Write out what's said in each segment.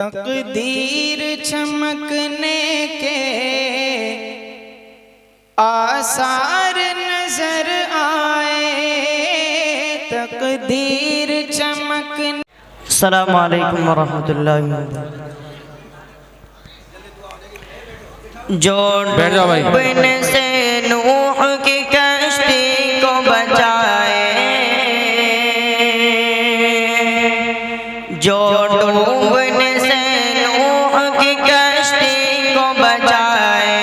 तकदीर चमकने के आसार नजर आए, तकदीर चमकने। अस्सलामु अलैकुम वरहमतुल्लाहि जो डूबने से नूह की कश्ती को बचाए, जो डूबने से नूह की कश्ती को बचाए,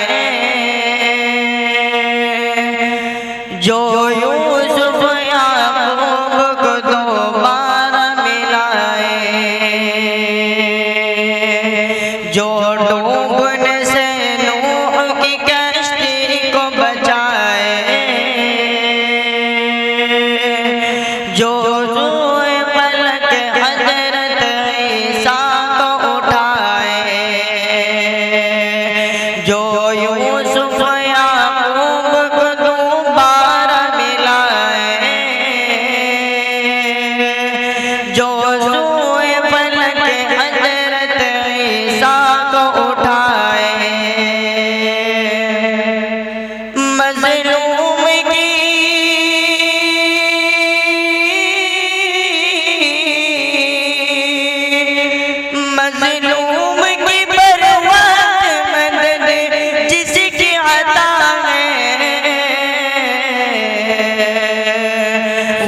जो यूसुफ याकूब को दोबारा मिलाए, जो डूबने से नूह की कश्ती को बचाए, जो रोए पलक हजरत ईसा को उठाए, जो यूसुफ याकूब को दोबारा मिलाए, जो रोए पलक हजरत ईसा को उठाए, मज़लूम की मज़लूम की बरवत मदद जिसकी अता है,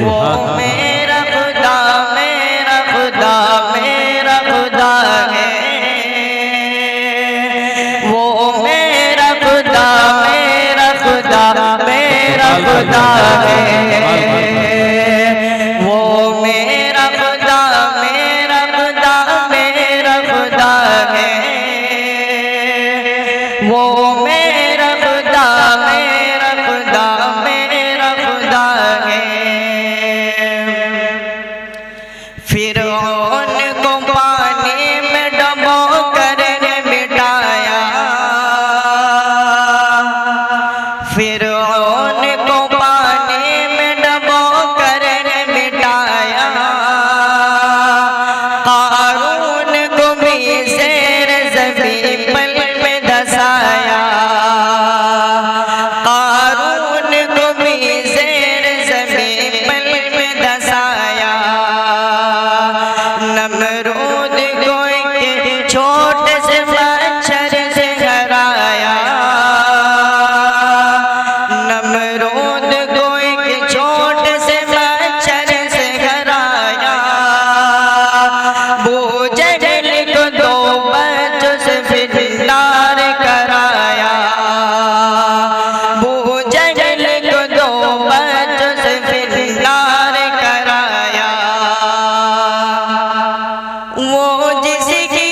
वो मेरा खुदा मेरा खुदा मेरा खुदा है, वो मेरा खुदा मेरा खुदा मेरा खुदा है, वो मेरा खुदा मेरा खुदा मेरा खुदा है, वो मेरा खुदा मेरा खुदा मेरा खुदा है। फिरौन को पानी में डुबो कर मिटाया, फिरौन को पानी में डुबो कर मिटाया, कारून को भी ज़ेर ज़मीन पल में धंसाया, कारून को भी ज़ेर ज़मीन पल में धंसाया, नमरूद को एक छोटे से मच्छर से हराया, नमरूद को एक छोटे से मच्छर से हराया, बूजहल को दो बच्चों से फिरनार कराया, बूजहल को दो बच्चों से फिरनार कराया, वो जिसकी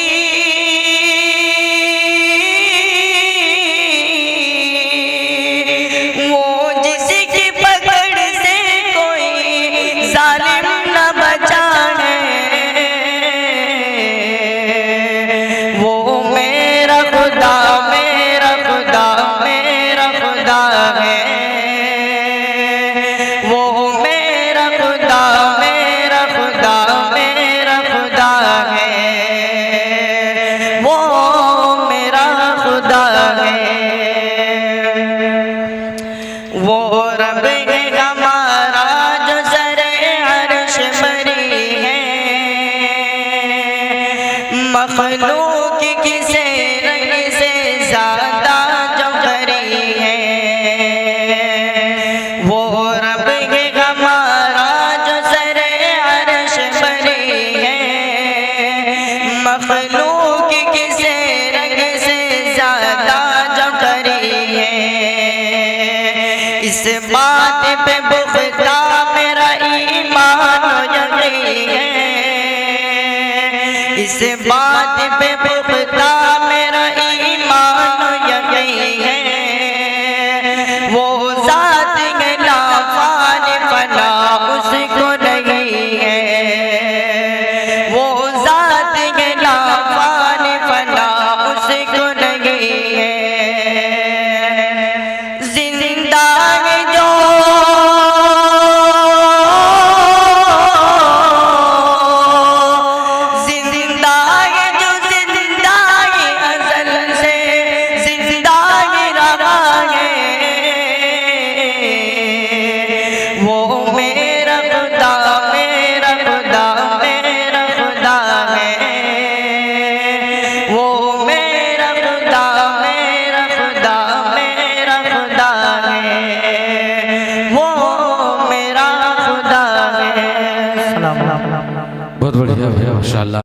पकड़ से कोई जालिम न बचा है, वो मेरा खुदा मेरा खुदा मेरा खुदा है, वो मेरा खुदा मेरा खुदा मेरा खुदा है, वो मेरा खुदा है, वो रब है हमारा जो सरे अर्श बरी है, मखलूक किसे रंग से ज़्यादा जो करी है, वो रब है हमारा जो सरे अर्श बरी है, मखलूक किसे रंग से ज़्यादा जो करी है, इस बात पे पुख्ता मेरा ईमान यकीन है, इस बात पे पुख्ता मेरा ईमान यकीन है, वो ज़ात है ला फानी फना उसको नहीं है, वो ज़ात है ला फानी फना उसको नहीं है, जिंदा है जो जिंदा है जो बढ़िया भैया माशाल्लाह।